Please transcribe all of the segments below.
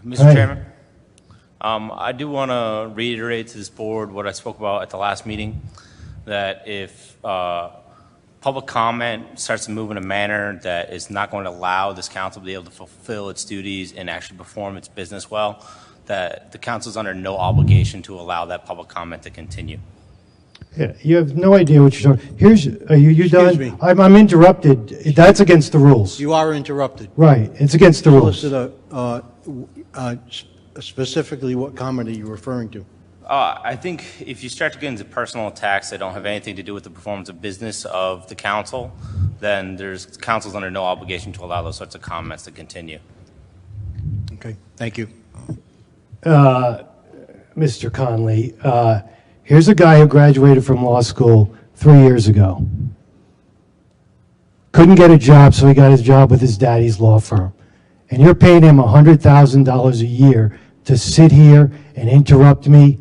Mr. Chairman, I do want to reiterate to this board what I spoke about at the last meeting, that if public comment starts to move in a manner that is not going to allow this council to be able to fulfill its duties and actually perform its business well, that the council is under no obligation to allow that public comment to continue. Yeah, you have no idea what you're talking. Are you done? me. I'm interrupted. That's against the rules. You are interrupted. Right, it's against the rules. Solicitor, specifically, what comment are you referring to? I think if you start to get into personal attacks that don't have anything to do with the performance of business of the council, then council's under no obligation to allow those sorts of comments to continue. Okay, thank you. Mr. Conley, here's a guy who graduated from law school 3 years ago. Couldn't get a job, so he got his job with his daddy's law firm. And you're paying him $100,000 a year to sit here and interrupt me.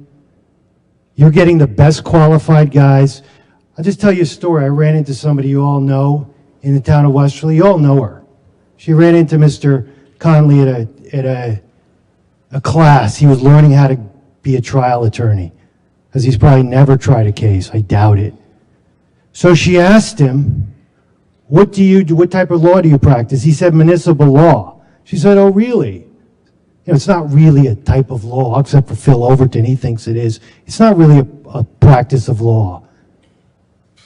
You're getting the best qualified guys. I'll just tell you a story. I ran into somebody you all know in the town of Westerly. You all know her. She ran into Mr. Conley at a class. He was learning how to be a trial attorney because he's probably never tried a case. I doubt it. So she asked him, what do you do? What type of law do you practice? He said municipal law. She said, oh, really? You know, it's not really a type of law, except for Phil Overton. He thinks it is. It's not really a practice of law.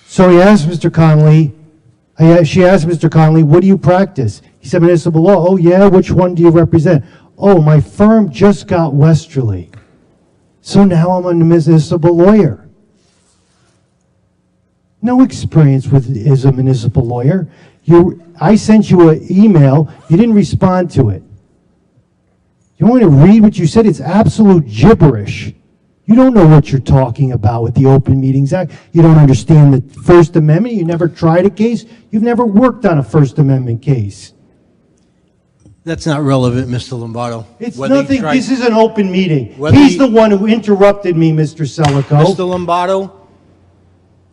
So he asked Mr. Conley, she asked Mr. Conley, what do you practice? He said municipal law. Oh, yeah? Which one do you represent? Oh, my firm just got Westerly. So now I'm a municipal lawyer. No experience as a municipal lawyer. I sent you an email. You didn't respond to it. You want me to read what you said? It's absolute gibberish. You don't know what you're talking about with the Open Meetings Act. You don't understand the First Amendment. You never tried a case. You've never worked on a First Amendment case. That's not relevant, Mr. Lombardo. It's nothing. This is an open meeting. He's the one who interrupted me, Mr. Selico. Mr. Lombardo,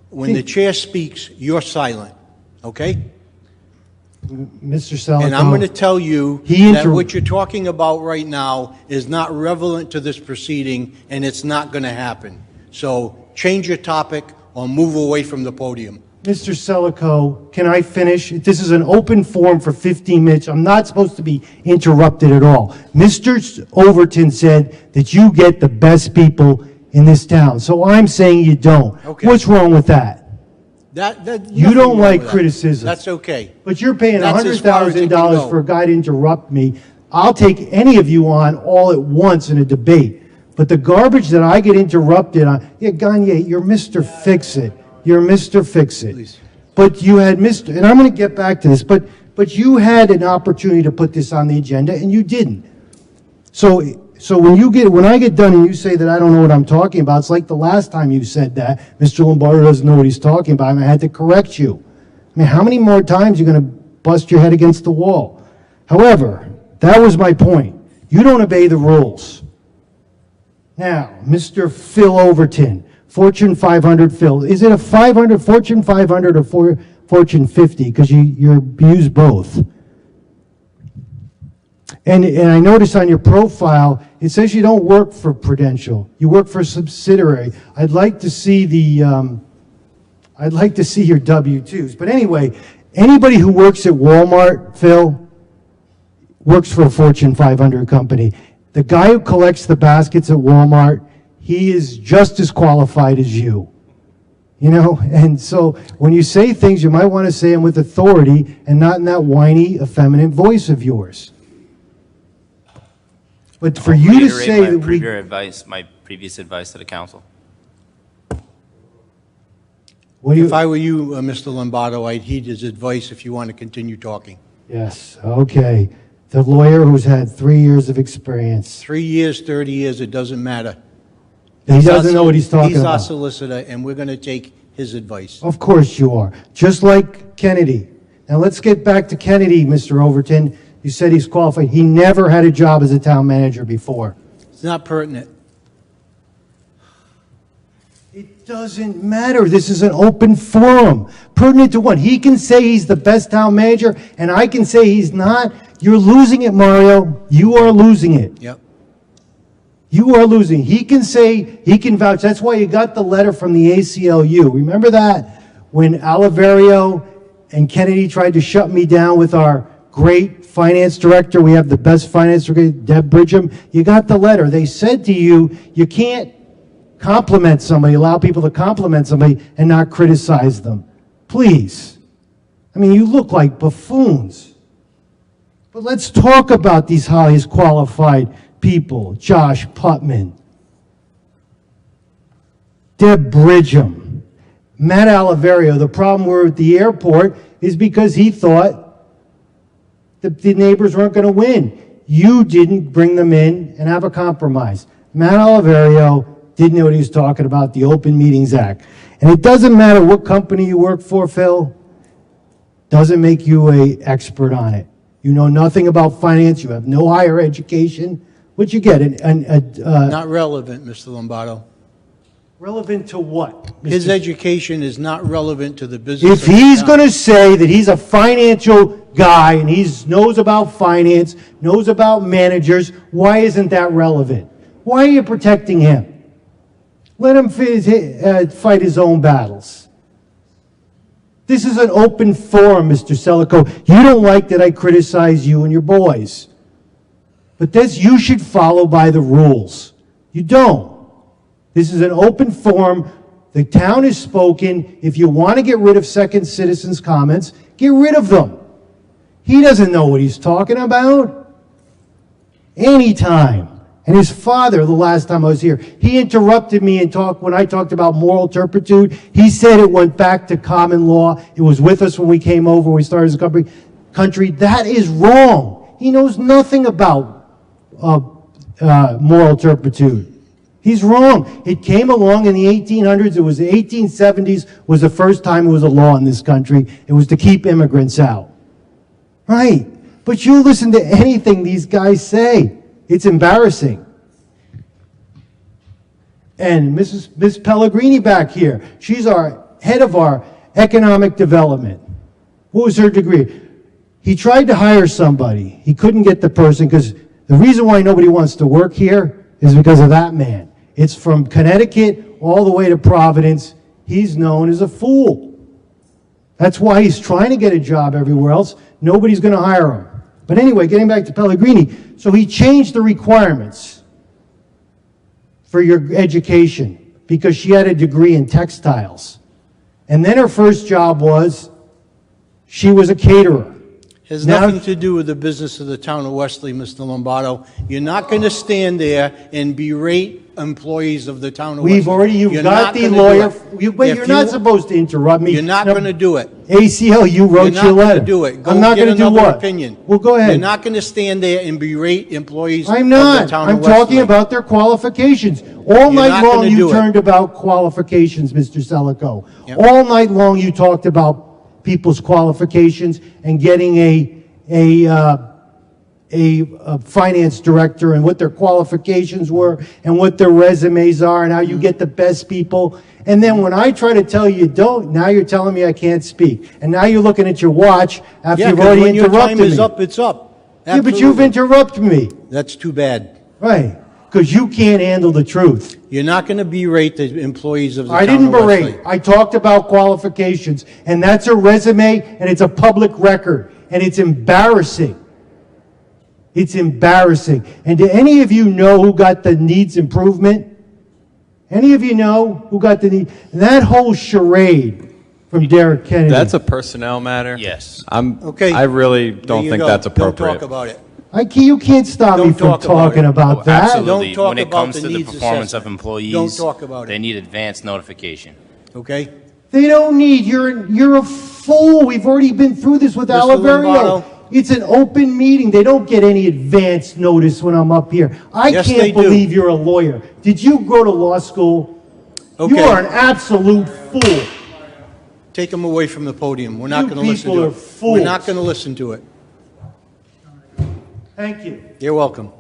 when the chair speaks, you're silent, okay? Mr. Selico. And I'm going to tell you that what you're talking about right now is not relevant to this proceeding, and it's not going to happen. So change your topic or move away from the podium. Mr. Selico, can I finish? This is an open forum for 15 minutes. I'm not supposed to be interrupted at all. Mr. Overton said that you get the best people in this town. So I'm saying you don't. Okay. What's wrong with that? You don't like criticism. That's okay. But you're paying $100,000 $100,000 for a guy to interrupt me. I'll take any of you on all at once in a debate. But the garbage that I get interrupted on, yeah, Gagne, you're Mr. Fix-It. You're Mr. Fix-It. Please. But you had Mr. And I'm going to get back to this, but you had an opportunity to put this on the agenda, and you didn't. So when I get done and you say that I don't know what I'm talking about, it's like the last time you said that, Mr. Lombardo doesn't know what he's talking about, and I had to correct you. I mean, how many more times are you going to bust your head against the wall? However, that was my point. You don't obey the rules. Now, Mr. Phil Overton, Fortune 500 Phil. Is it a Fortune 500 or Fortune 50? Because you use both. And I noticed on your profile, it says you don't work for Prudential. You work for a subsidiary. I'd like to see your W-2s. But anyway, anybody who works at Walmart, Phil, works for a Fortune 500 company. The guy who collects the baskets at Walmart, he is just as qualified as you. You know, and so when you say things, you might want to say them with authority and not in that whiny, effeminate voice of yours. But for you to say that my previous advice to the council. If I were you, Mr. Lombardo, I'd heed his advice if you want to continue talking. Yes, okay. The lawyer who's had 3 years of experience. 3 years, 30 years, it doesn't matter. He doesn't know what he's talking about. He's our solicitor, and we're going to take his advice. Of course you are. Just like Kennedy. Now let's get back to Kennedy, Mr. Overton. You said he's qualified. He never had a job as a town manager before. It's not pertinent. It doesn't matter. This is an open forum. Pertinent to what? He can say he's the best town manager, and I can say he's not. You're losing it, Mario. You are losing it. Yep. You are losing. He can say, he can vouch. That's why you got the letter from the ACLU. Remember that? When Oliverio and Kennedy tried to shut me down with our great finance director. We have the best finance director, Deb Bridgham. You got the letter. They said to you, you can't compliment somebody, allow people to compliment somebody and not criticize them. Please. I mean, you look like buffoons. But let's talk about these highest qualified people. Josh Putman, Deb Bridgham, Matt Oliverio. The problem we're at the airport is because he thought the neighbors weren't going to win. You didn't bring them in and have a compromise. Matt Oliverio didn't know what he was talking about, the Open Meetings Act. And it doesn't matter what company you work for, Phil. Doesn't make you an expert on it. You know nothing about finance. You have no higher education. What'd you get? Not relevant, Mr. Lombardo. Relevant to what? His Mr. education is not relevant to the business. If he's going to say that he's a financial guy and he knows about finance, knows about managers, why isn't that relevant? Why are you protecting him? Let him fight his own battles. This is an open forum, Mr. Selico. You don't like that I criticize you and your boys. But this, you should follow by the rules. You don't. This is an open forum. The town has spoken. If you want to get rid of second citizens' comments, get rid of them. He doesn't know what he's talking about. Anytime. And his father, the last time I was here, he interrupted me and talked when I talked about moral turpitude. He said it went back to common law. It was with us when we came over, when we started this country. That is wrong. He knows nothing about moral turpitude. He's wrong. It came along in the 1800s. It was the 1870s was the first time it was a law in this country. It was to keep immigrants out. Right. But you listen to anything these guys say. It's embarrassing. And Miss Pellegrini back here, she's our head of our economic development. What was her degree? He tried to hire somebody. He couldn't get the person because the reason why nobody wants to work here is because of that man. It's from Connecticut all the way to Providence. He's known as a fool. That's why he's trying to get a job everywhere else. Nobody's going to hire him. But anyway, getting back to Pellegrini, so he changed the requirements for your education because she had a degree in textiles. And then her first job was, she was a caterer. Has nothing to do with the business of the town of Wesley, Mr. Lombardo. You're not going to stand there and berate employees of the town of Wesley. We've already, you've got the lawyer. But you're not supposed to interrupt me. You're not going to do it. ACL, you wrote your letter. You're not going to do it. I'm not going to do what? Opinion. Well, go ahead. You're not going to stand there and berate employees of the I'm town not. of I'm Wesley. talking about their qualifications. All night long you turned about qualifications, Mr. Selico. Yep. All night long you talked about people's qualifications and getting a finance director and what their qualifications were and what their resumes are and how you get the best people. And then when I try to tell you don't, now you're telling me I can't speak. And now you're looking at your watch after you've already when interrupted me. your time is up, it's up. Yeah, but you've interrupted me. That's too bad. Right. Because you can't handle the truth. You're not going to berate the employees of the I town didn't of Wesley. berate. I talked about qualifications. And that's a resume and it's a public record. And it's embarrassing. It's embarrassing. And do any of you know who got the needs improvement? Any of you know who got the need? And that whole charade from Derek Kennedy. That's a personnel matter. Yes. Okay. I really don't think that's appropriate. Don't talk about it. You can't stop me Don't from talk about talking it. about that. Absolutely. Don't talk When it about comes the to the needs performance of assessment. employees, Don't talk about it. they need advance notification. Okay? They don't need, you're a fool. We've already been through this with Mr. Oliverio. Lombardo. It's an open meeting. They don't get any advance notice when I'm up here. I Yes, they can't do. believe you're a lawyer. Did you go to law school? Okay. You are an absolute fool. Take them away from the podium. We're not You going to listen people to are it. fools. We're not going to listen to it. Thank you. You're welcome.